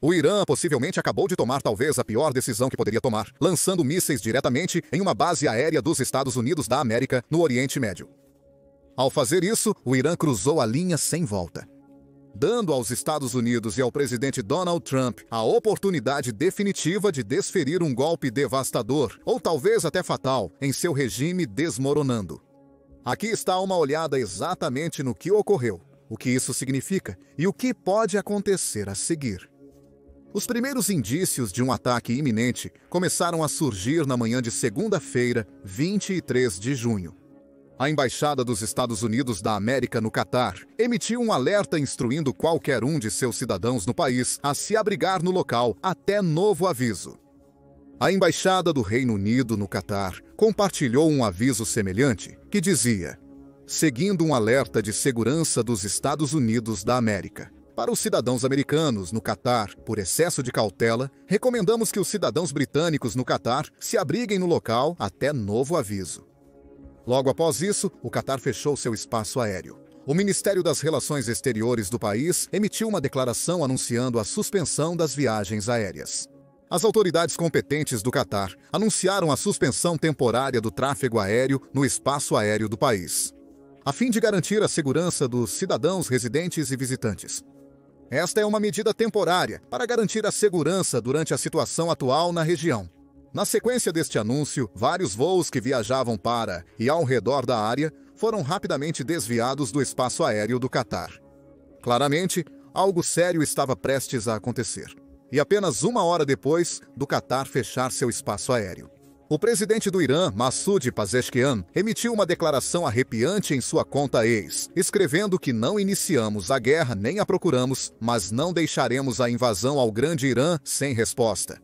O Irã possivelmente acabou de tomar talvez a pior decisão que poderia tomar, lançando mísseis diretamente em uma base aérea dos Estados Unidos da América, no Oriente Médio. Ao fazer isso, o Irã cruzou a linha sem volta, dando aos Estados Unidos e ao presidente Donald Trump a oportunidade definitiva de desferir um golpe devastador, ou talvez até fatal, em seu regime desmoronando. Aqui está uma olhada exatamente no que ocorreu, o que isso significa e o que pode acontecer a seguir. Os primeiros indícios de um ataque iminente começaram a surgir na manhã de segunda-feira, 23 de junho. A Embaixada dos Estados Unidos da América no Catar emitiu um alerta instruindo qualquer um de seus cidadãos no país a se abrigar no local até novo aviso. A Embaixada do Reino Unido no Catar compartilhou um aviso semelhante que dizia: seguindo um alerta de segurança dos Estados Unidos da América. Para os cidadãos americanos no Catar, por excesso de cautela, recomendamos que os cidadãos britânicos no Catar se abriguem no local até novo aviso. Logo após isso, o Catar fechou seu espaço aéreo. O Ministério das Relações Exteriores do país emitiu uma declaração anunciando a suspensão das viagens aéreas. As autoridades competentes do Catar anunciaram a suspensão temporária do tráfego aéreo no espaço aéreo do país, a fim de garantir a segurança dos cidadãos residentes e visitantes. Esta é uma medida temporária para garantir a segurança durante a situação atual na região. Na sequência deste anúncio, vários voos que viajavam para e ao redor da área foram rapidamente desviados do espaço aéreo do Catar. Claramente, algo sério estava prestes a acontecer. E apenas uma hora depois do Catar fechar seu espaço aéreo, o presidente do Irã, Massoud Pezeshkian, emitiu uma declaração arrepiante em sua conta X, escrevendo que não iniciamos a guerra nem a procuramos, mas não deixaremos a invasão ao grande Irã sem resposta.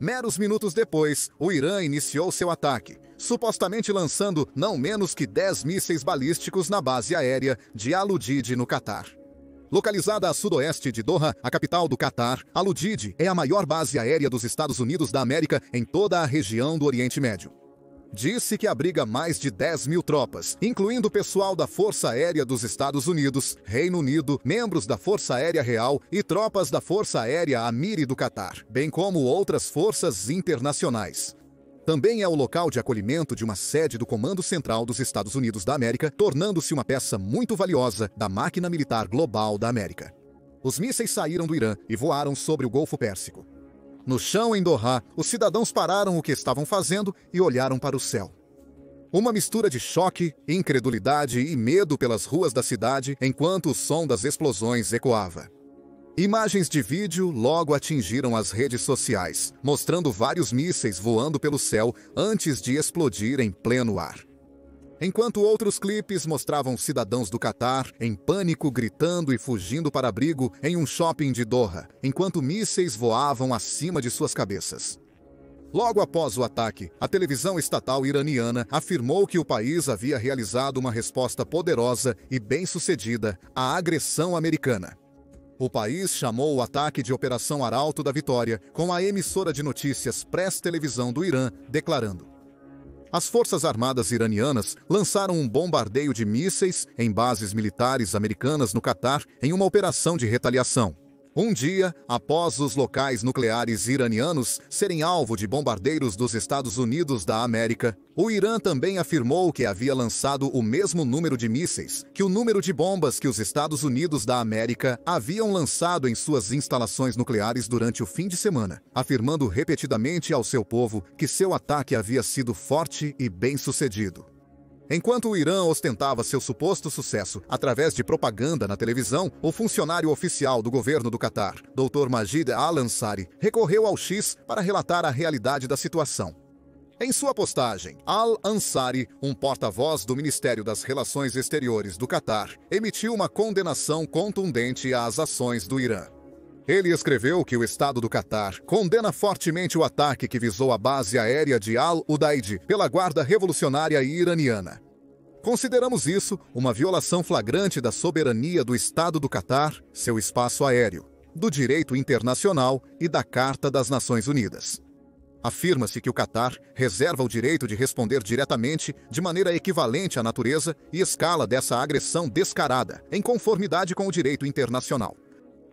Meros minutos depois, o Irã iniciou seu ataque, supostamente lançando não menos que 10 mísseis balísticos na base aérea de Al-Udeid, no Catar. Localizada a sudoeste de Doha, a capital do Catar, Al-Udeid é a maior base aérea dos Estados Unidos da América em toda a região do Oriente Médio. Disse que abriga mais de 10 mil tropas, incluindo pessoal da Força Aérea dos Estados Unidos, Reino Unido, membros da Força Aérea Real e tropas da Força Aérea Amiri do Catar, bem como outras forças internacionais. Também é o local de acolhimento de uma sede do Comando Central dos Estados Unidos da América, tornando-se uma peça muito valiosa da máquina militar global da América. Os mísseis saíram do Irã e voaram sobre o Golfo Pérsico. No chão em Doha, os cidadãos pararam o que estavam fazendo e olharam para o céu. Uma mistura de choque, incredulidade e medo pelas ruas da cidade enquanto o som das explosões ecoava. Imagens de vídeo logo atingiram as redes sociais, mostrando vários mísseis voando pelo céu antes de explodir em pleno ar. Enquanto outros clipes mostravam cidadãos do Catar em pânico gritando e fugindo para abrigo em um shopping de Doha, enquanto mísseis voavam acima de suas cabeças. Logo após o ataque, a televisão estatal iraniana afirmou que o país havia realizado uma resposta poderosa e bem-sucedida à agressão americana. O país chamou o ataque de Operação Arauto da Vitória, com a emissora de notícias Press Televisão do Irã declarando: as Forças Armadas iranianas lançaram um bombardeio de mísseis em bases militares americanas no Catar em uma operação de retaliação. Um dia após os locais nucleares iranianos serem alvo de bombardeiros dos Estados Unidos da América, o Irã também afirmou que havia lançado o mesmo número de mísseis que o número de bombas que os Estados Unidos da América haviam lançado em suas instalações nucleares durante o fim de semana, afirmando repetidamente ao seu povo que seu ataque havia sido forte e bem-sucedido. Enquanto o Irã ostentava seu suposto sucesso através de propaganda na televisão, o funcionário oficial do governo do Catar, Dr. Majid Al-Ansari, recorreu ao X para relatar a realidade da situação. Em sua postagem, Al-Ansari, um porta-voz do Ministério das Relações Exteriores do Catar, emitiu uma condenação contundente às ações do Irã. Ele escreveu que o Estado do Catar condena fortemente o ataque que visou a base aérea de Al-Udeid pela Guarda Revolucionária Iraniana. Consideramos isso uma violação flagrante da soberania do Estado do Catar, seu espaço aéreo, do direito internacional e da Carta das Nações Unidas. Afirma-se que o Catar reserva o direito de responder diretamente, de maneira equivalente à natureza e escala dessa agressão descarada, em conformidade com o direito internacional.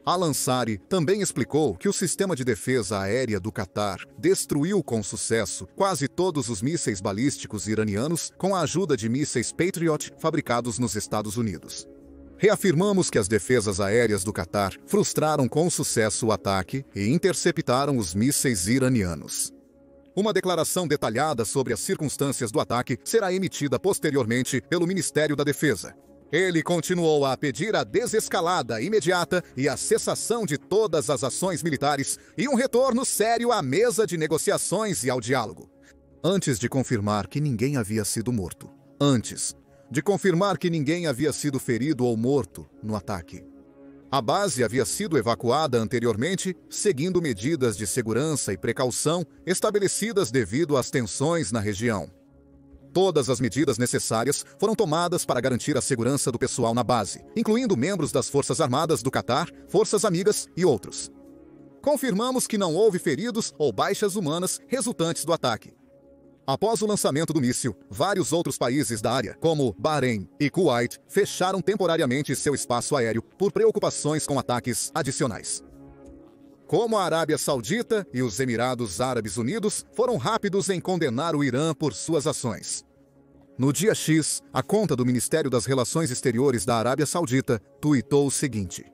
Al-Ansari também explicou que o sistema de defesa aérea do Catar destruiu com sucesso quase todos os mísseis balísticos iranianos com a ajuda de mísseis Patriot fabricados nos Estados Unidos. Reafirmamos que as defesas aéreas do Catar frustraram com sucesso o ataque e interceptaram os mísseis iranianos. Uma declaração detalhada sobre as circunstâncias do ataque será emitida posteriormente pelo Ministério da Defesa. Ele continuou a pedir a desescalada imediata e a cessação de todas as ações militares e um retorno sério à mesa de negociações e ao diálogo. Antes de confirmar que ninguém havia sido morto. Antes de confirmar que ninguém havia sido ferido ou morto no ataque. A base havia sido evacuada anteriormente, seguindo medidas de segurança e precaução estabelecidas devido às tensões na região. Todas as medidas necessárias foram tomadas para garantir a segurança do pessoal na base, incluindo membros das Forças Armadas do Catar, Forças Amigas e outros. Confirmamos que não houve feridos ou baixas humanas resultantes do ataque. Após o lançamento do míssil, vários outros países da área, como Bahrein e Kuwait, fecharam temporariamente seu espaço aéreo por preocupações com ataques adicionais. Como a Arábia Saudita e os Emirados Árabes Unidos foram rápidos em condenar o Irã por suas ações. No dia X, a conta do Ministério das Relações Exteriores da Arábia Saudita tuitou o seguinte: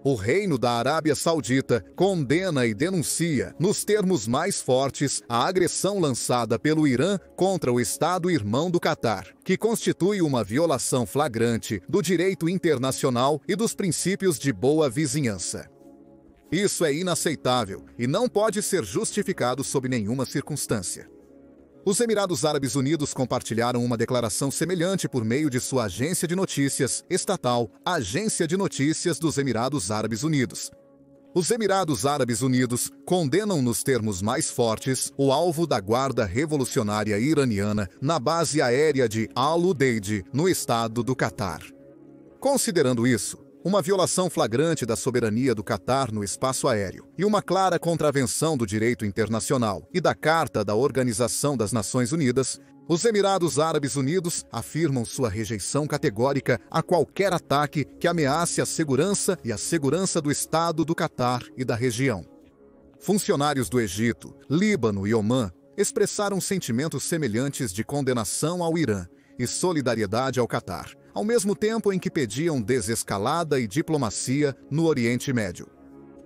o Reino da Arábia Saudita condena e denuncia, nos termos mais fortes, a agressão lançada pelo Irã contra o Estado-irmão do Catar, que constitui uma violação flagrante do direito internacional e dos princípios de boa vizinhança. Isso é inaceitável e não pode ser justificado sob nenhuma circunstância. Os Emirados Árabes Unidos compartilharam uma declaração semelhante por meio de sua agência de notícias estatal, a Agência de Notícias dos Emirados Árabes Unidos. Os Emirados Árabes Unidos condenam nos termos mais fortes o alvo da Guarda Revolucionária Iraniana na base aérea de Al-Udeid, no estado do Catar. Considerando isso, uma violação flagrante da soberania do Catar no espaço aéreo e uma clara contravenção do direito internacional e da Carta da Organização das Nações Unidas, os Emirados Árabes Unidos afirmam sua rejeição categórica a qualquer ataque que ameace a segurança e a segurança do Estado do Catar e da região. Funcionários do Egito, Líbano e Omã expressaram sentimentos semelhantes de condenação ao Irã e solidariedade ao Catar, ao mesmo tempo em que pediam desescalada e diplomacia no Oriente Médio.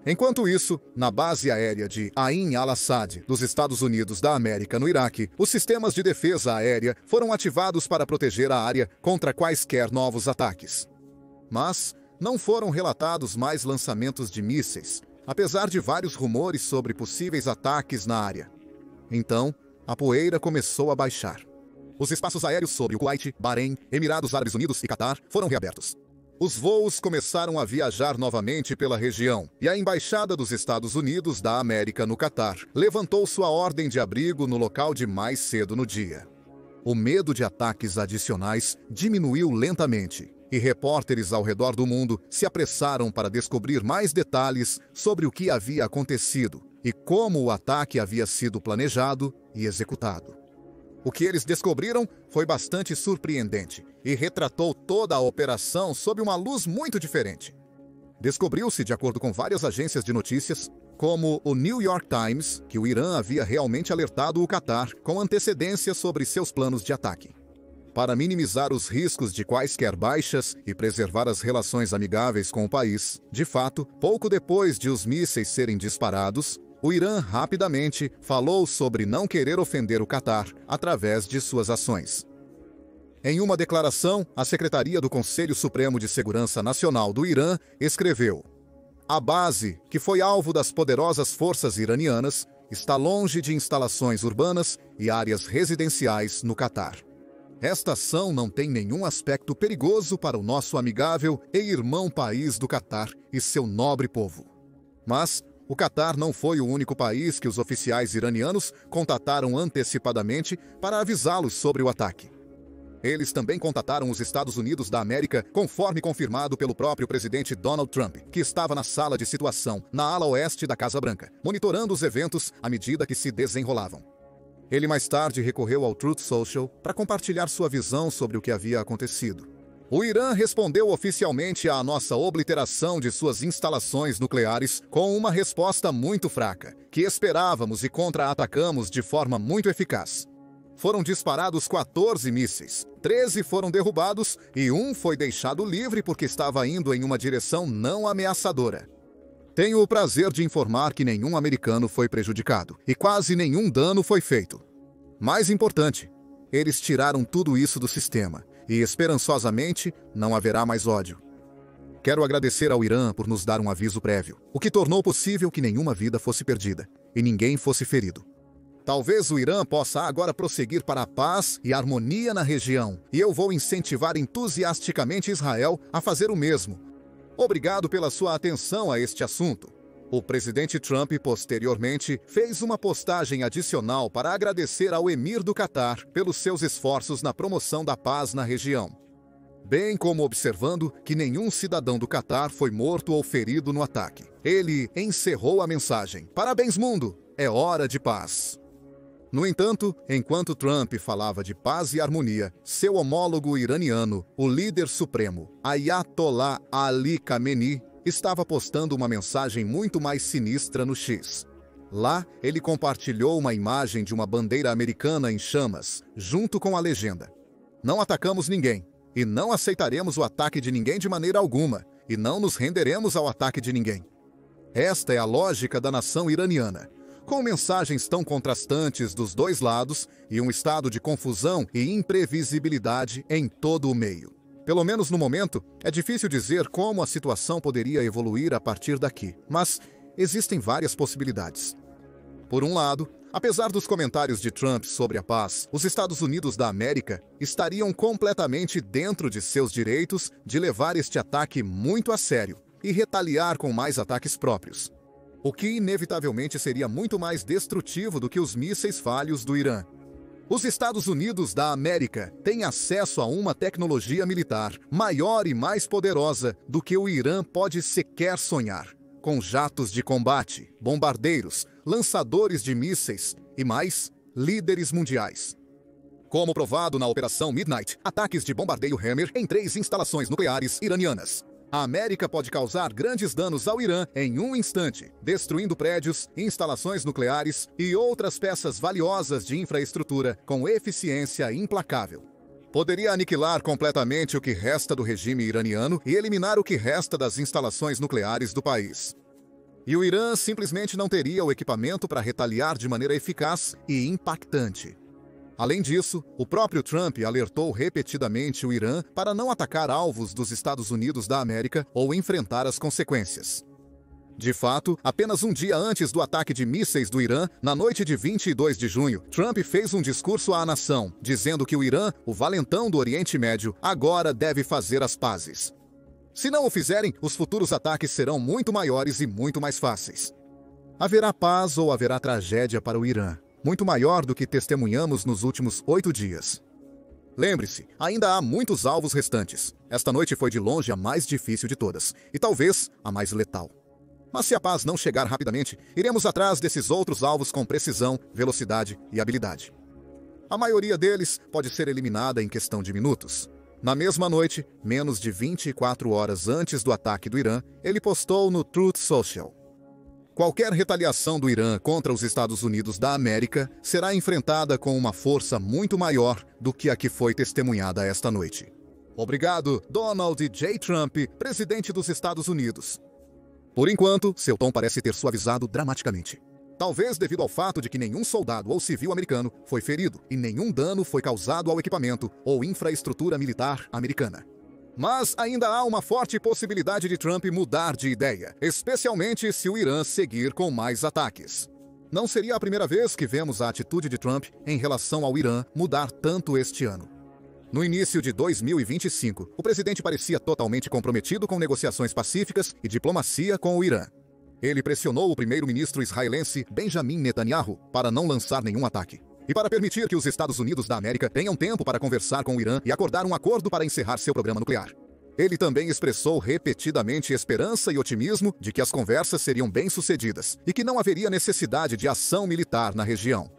Enquanto isso, na base aérea de Ain al-Assad, dos Estados Unidos da América, no Iraque, os sistemas de defesa aérea foram ativados para proteger a área contra quaisquer novos ataques. Mas não foram relatados mais lançamentos de mísseis, apesar de vários rumores sobre possíveis ataques na área. Então, a poeira começou a baixar. Os espaços aéreos sobre o Kuwait, Bahrein, Emirados Árabes Unidos e Catar foram reabertos. Os voos começaram a viajar novamente pela região, e a Embaixada dos Estados Unidos da América no Catar levantou sua ordem de abrigo no local de mais cedo no dia. O medo de ataques adicionais diminuiu lentamente, e repórteres ao redor do mundo se apressaram para descobrir mais detalhes sobre o que havia acontecido e como o ataque havia sido planejado e executado. O que eles descobriram foi bastante surpreendente e retratou toda a operação sob uma luz muito diferente. Descobriu-se, de acordo com várias agências de notícias, como o New York Times, que o Irã havia realmente alertado o Catar com antecedência sobre seus planos de ataque. Para minimizar os riscos de quaisquer baixas e preservar as relações amigáveis com o país, de fato, pouco depois de os mísseis serem disparados, o Irã rapidamente falou sobre não querer ofender o Catar através de suas ações. Em uma declaração, a Secretaria do Conselho Supremo de Segurança Nacional do Irã escreveu: a base, que foi alvo das poderosas forças iranianas, está longe de instalações urbanas e áreas residenciais no Catar. Esta ação não tem nenhum aspecto perigoso para o nosso amigável e irmão país do Catar e seu nobre povo. Mas o Catar não foi o único país que os oficiais iranianos contataram antecipadamente para avisá-los sobre o ataque. Eles também contataram os Estados Unidos da América, conforme confirmado pelo próprio presidente Donald Trump, que estava na sala de situação, na ala oeste da Casa Branca, monitorando os eventos à medida que se desenrolavam. Ele mais tarde recorreu ao Truth Social para compartilhar sua visão sobre o que havia acontecido. O Irã respondeu oficialmente à nossa obliteração de suas instalações nucleares com uma resposta muito fraca, que esperávamos e contra-atacamos de forma muito eficaz. Foram disparados 14 mísseis, 13 foram derrubados e um foi deixado livre porque estava indo em uma direção não ameaçadora. Tenho o prazer de informar que nenhum americano foi prejudicado e quase nenhum dano foi feito. Mais importante, eles tiraram tudo isso do sistema e, esperançosamente, não haverá mais ódio. Quero agradecer ao Irã por nos dar um aviso prévio, o que tornou possível que nenhuma vida fosse perdida e ninguém fosse ferido. Talvez o Irã possa agora prosseguir para a paz e harmonia na região, e eu vou incentivar entusiasticamente Israel a fazer o mesmo. Obrigado pela sua atenção a este assunto. O presidente Trump, posteriormente, fez uma postagem adicional para agradecer ao emir do Catar pelos seus esforços na promoção da paz na região, bem como observando que nenhum cidadão do Catar foi morto ou ferido no ataque. Ele encerrou a mensagem: "Parabéns, mundo! É hora de paz." No entanto, enquanto Trump falava de paz e harmonia, seu homólogo iraniano, o líder supremo, Ayatollah Ali Khamenei, estava postando uma mensagem muito mais sinistra no X. Lá, ele compartilhou uma imagem de uma bandeira americana em chamas, junto com a legenda: "Não atacamos ninguém, e não aceitaremos o ataque de ninguém de maneira alguma, e não nos renderemos ao ataque de ninguém." Esta é a lógica da nação iraniana, com mensagens tão contrastantes dos dois lados e um estado de confusão e imprevisibilidade em todo o meio. Pelo menos no momento, é difícil dizer como a situação poderia evoluir a partir daqui, mas existem várias possibilidades. Por um lado, apesar dos comentários de Trump sobre a paz, os Estados Unidos da América estariam completamente dentro de seus direitos de levar este ataque muito a sério e retaliar com mais ataques próprios, o que inevitavelmente seria muito mais destrutivo do que os mísseis falhos do Irã. Os Estados Unidos da América têm acesso a uma tecnologia militar maior e mais poderosa do que o Irã pode sequer sonhar, com jatos de combate, bombardeiros, lançadores de mísseis e mais, líderes mundiais. Como provado na Operação Midnight, ataques de bombardeio Hammer em 3 instalações nucleares iranianas. A América pode causar grandes danos ao Irã em um instante, destruindo prédios, instalações nucleares e outras peças valiosas de infraestrutura com eficiência implacável. Poderia aniquilar completamente o que resta do regime iraniano e eliminar o que resta das instalações nucleares do país. E o Irã simplesmente não teria o equipamento para retaliar de maneira eficaz e impactante. Além disso, o próprio Trump alertou repetidamente o Irã para não atacar alvos dos Estados Unidos da América ou enfrentar as consequências. De fato, apenas um dia antes do ataque de mísseis do Irã, na noite de 22 de junho, Trump fez um discurso à nação, dizendo que o Irã, o valentão do Oriente Médio, agora deve fazer as pazes. Se não o fizerem, os futuros ataques serão muito maiores e muito mais fáceis. Haverá paz ou haverá tragédia para o Irã, muito maior do que testemunhamos nos últimos 8 dias. Lembre-se, ainda há muitos alvos restantes. Esta noite foi de longe a mais difícil de todas, e talvez a mais letal. Mas se a paz não chegar rapidamente, iremos atrás desses outros alvos com precisão, velocidade e habilidade. A maioria deles pode ser eliminada em questão de minutos. Na mesma noite, menos de 24 horas antes do ataque do Irã, ele postou no Truth Social: "Qualquer retaliação do Irã contra os Estados Unidos da América será enfrentada com uma força muito maior do que a que foi testemunhada esta noite. Obrigado, Donald J. Trump, presidente dos Estados Unidos." Por enquanto, seu tom parece ter suavizado dramaticamente. Talvez devido ao fato de que nenhum soldado ou civil americano foi ferido e nenhum dano foi causado ao equipamento ou infraestrutura militar americana. Mas ainda há uma forte possibilidade de Trump mudar de ideia, especialmente se o Irã seguir com mais ataques. Não seria a primeira vez que vemos a atitude de Trump em relação ao Irã mudar tanto este ano. No início de 2025, o presidente parecia totalmente comprometido com negociações pacíficas e diplomacia com o Irã. Ele pressionou o primeiro-ministro israelense Benjamin Netanyahu para não lançar nenhum ataque e para permitir que os Estados Unidos da América tenham tempo para conversar com o Irã e acordar um acordo para encerrar seu programa nuclear. Ele também expressou repetidamente esperança e otimismo de que as conversas seriam bem-sucedidas e que não haveria necessidade de ação militar na região.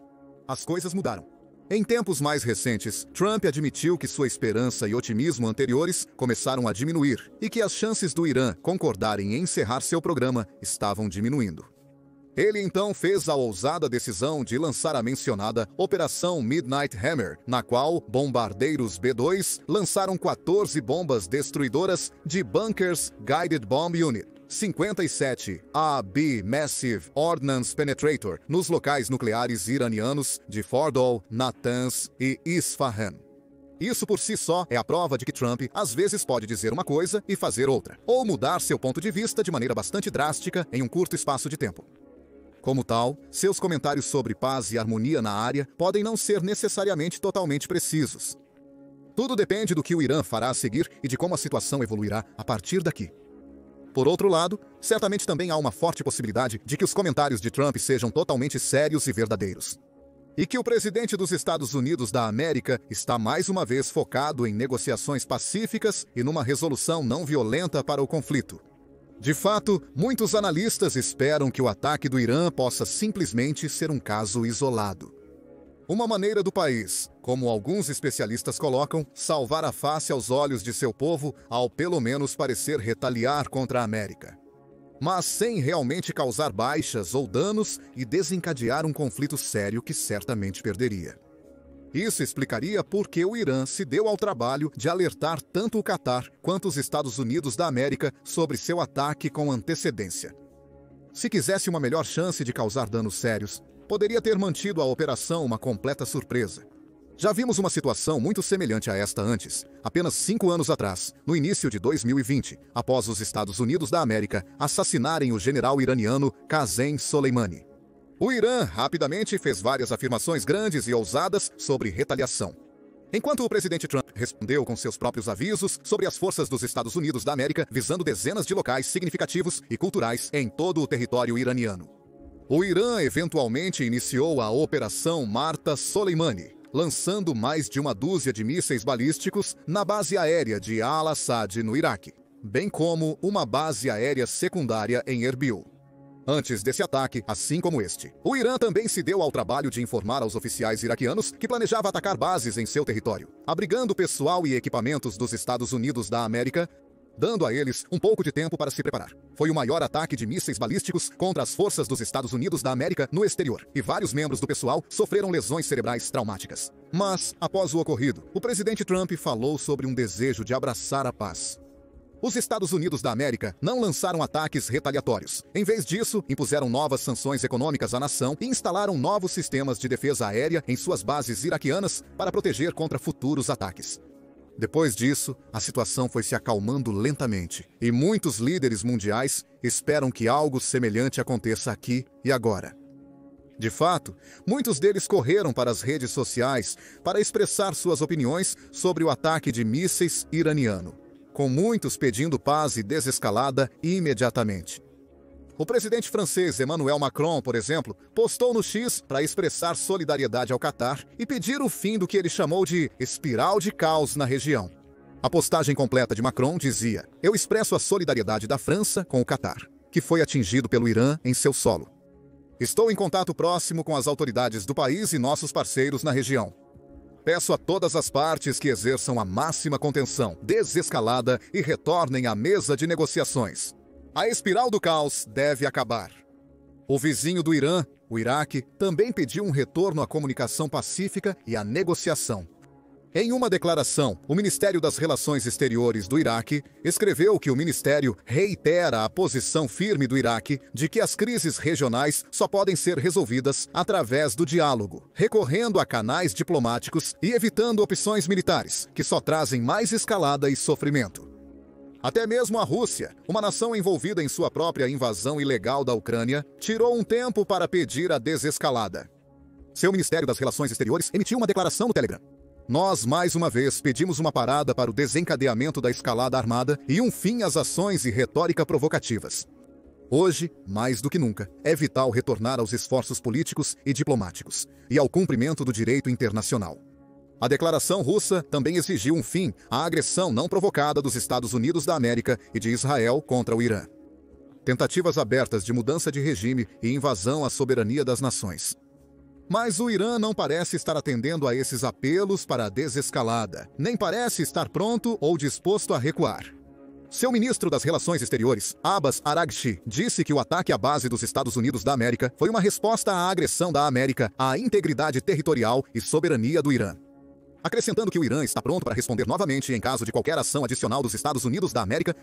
As coisas mudaram. Em tempos mais recentes, Trump admitiu que sua esperança e otimismo anteriores começaram a diminuir e que as chances do Irã concordarem em encerrar seu programa estavam diminuindo. Ele então fez a ousada decisão de lançar a mencionada Operação Midnight Hammer, na qual bombardeiros B-2 lançaram 14 bombas destruidoras de Bunkers Guided Bomb Unit 57 AB Massive Ordnance Penetrator nos locais nucleares iranianos de Fordow, Natanz e Isfahan. Isso por si só é a prova de que Trump às vezes pode dizer uma coisa e fazer outra, ou mudar seu ponto de vista de maneira bastante drástica em um curto espaço de tempo. Como tal, seus comentários sobre paz e harmonia na área podem não ser necessariamente totalmente precisos. Tudo depende do que o Irã fará a seguir e de como a situação evoluirá a partir daqui. Por outro lado, certamente também há uma forte possibilidade de que os comentários de Trump sejam totalmente sérios e verdadeiros. E que o presidente dos Estados Unidos da América está mais uma vez focado em negociações pacíficas e numa resolução não violenta para o conflito. De fato, muitos analistas esperam que o ataque do Irã possa simplesmente ser um caso isolado. Uma maneira do país, como alguns especialistas colocam, salvar a face aos olhos de seu povo ao pelo menos parecer retaliar contra a América. Mas sem realmente causar baixas ou danos e desencadear um conflito sério que certamente perderia. Isso explicaria por que o Irã se deu ao trabalho de alertar tanto o Catar quanto os Estados Unidos da América sobre seu ataque com antecedência. Se quisesse uma melhor chance de causar danos sérios, poderia ter mantido a operação uma completa surpresa. Já vimos uma situação muito semelhante a esta antes, apenas 5 anos atrás, no início de 2020, após os Estados Unidos da América assassinarem o general iraniano Qasem Soleimani. O Irã rapidamente fez várias afirmações grandes e ousadas sobre retaliação. Enquanto o presidente Trump respondeu com seus próprios avisos sobre as forças dos Estados Unidos da América visando dezenas de locais significativos e culturais em todo o território iraniano. O Irã eventualmente iniciou a Operação Marta Soleimani, lançando mais de uma dúzia de mísseis balísticos na base aérea de Al-Assad, no Iraque, bem como uma base aérea secundária em Erbil. Antes desse ataque, assim como este, o Irã também se deu ao trabalho de informar aos oficiais iraquianos que planejava atacar bases em seu território, abrigando pessoal e equipamentos dos Estados Unidos da América, dando a eles um pouco de tempo para se preparar. Foi o maior ataque de mísseis balísticos contra as forças dos Estados Unidos da América no exterior, e vários membros do pessoal sofreram lesões cerebrais traumáticas. Mas, após o ocorrido, o presidente Trump falou sobre um desejo de abraçar a paz. Os Estados Unidos da América não lançaram ataques retaliatórios. Em vez disso, impuseram novas sanções econômicas à nação e instalaram novos sistemas de defesa aérea em suas bases iraquianas para proteger contra futuros ataques. Depois disso, a situação foi se acalmando lentamente, e muitos líderes mundiais esperam que algo semelhante aconteça aqui e agora. De fato, muitos deles correram para as redes sociais para expressar suas opiniões sobre o ataque de mísseis iraniano, com muitos pedindo paz e desescalada imediatamente. O presidente francês Emmanuel Macron, por exemplo, postou no X para expressar solidariedade ao Catar e pedir o fim do que ele chamou de espiral de caos na região. A postagem completa de Macron dizia: "Eu expresso a solidariedade da França com o Catar, que foi atingido pelo Irã em seu solo. Estou em contato próximo com as autoridades do país e nossos parceiros na região. Peço a todas as partes que exerçam a máxima contenção, desescalada e retornem à mesa de negociações. A espiral do caos deve acabar." O vizinho do Irã, o Iraque, também pediu um retorno à comunicação pacífica e à negociação. Em uma declaração, o Ministério das Relações Exteriores do Iraque escreveu que o ministério reitera a posição firme do Iraque de que as crises regionais só podem ser resolvidas através do diálogo, recorrendo a canais diplomáticos e evitando opções militares, que só trazem mais escalada e sofrimento. Até mesmo a Rússia, uma nação envolvida em sua própria invasão ilegal da Ucrânia, tirou um tempo para pedir a desescalada. Seu Ministério das Relações Exteriores emitiu uma declaração no Telegram: "Nós, mais uma vez, pedimos uma parada para o desencadeamento da escalada armada e um fim às ações e retórica provocativas. Hoje, mais do que nunca, é vital retornar aos esforços políticos e diplomáticos e ao cumprimento do direito internacional." A declaração russa também exigiu um fim à agressão não provocada dos Estados Unidos da América e de Israel contra o Irã. Tentativas abertas de mudança de regime e invasão à soberania das nações. Mas o Irã não parece estar atendendo a esses apelos para a desescalada, nem parece estar pronto ou disposto a recuar. Seu ministro das Relações Exteriores, Abbas Araghchi, disse que o ataque à base dos Estados Unidos da América foi uma resposta à agressão da América à integridade territorial e soberania do Irã. Acrescentando que o Irã está pronto para responder novamente em caso de qualquer ação adicional dos Estados Unidos da América,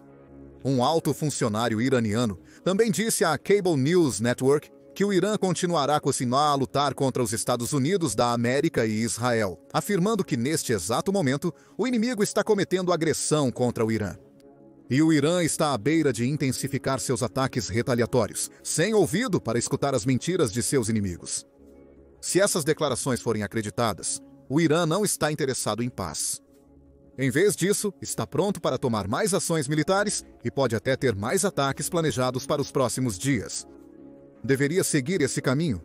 um alto funcionário iraniano também disse à Cable News Network que o Irã continuará a continuar a lutar contra os Estados Unidos da América e Israel, afirmando que neste exato momento o inimigo está cometendo agressão contra o Irã. E o Irã está à beira de intensificar seus ataques retaliatórios, sem ouvido para escutar as mentiras de seus inimigos. Se essas declarações forem acreditadas, o Irã não está interessado em paz. Em vez disso, está pronto para tomar mais ações militares e pode até ter mais ataques planejados para os próximos dias. Deveria seguir esse caminho?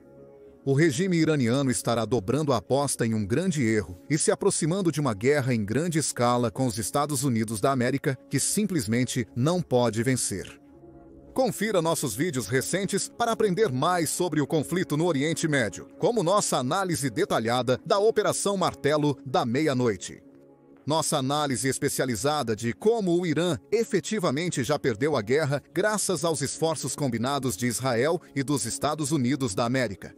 O regime iraniano estará dobrando a aposta em um grande erro e se aproximando de uma guerra em grande escala com os Estados Unidos da América, que simplesmente não pode vencer. Confira nossos vídeos recentes para aprender mais sobre o conflito no Oriente Médio, como nossa análise detalhada da Operação Martelo da Meia-Noite. Nossa análise especializada de como o Irã efetivamente já perdeu a guerra graças aos esforços combinados de Israel e dos Estados Unidos da América.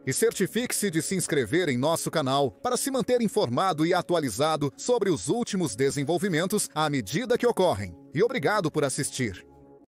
E certifique-se de se inscrever em nosso canal para se manter informado e atualizado sobre os últimos desenvolvimentos à medida que ocorrem. E obrigado por assistir.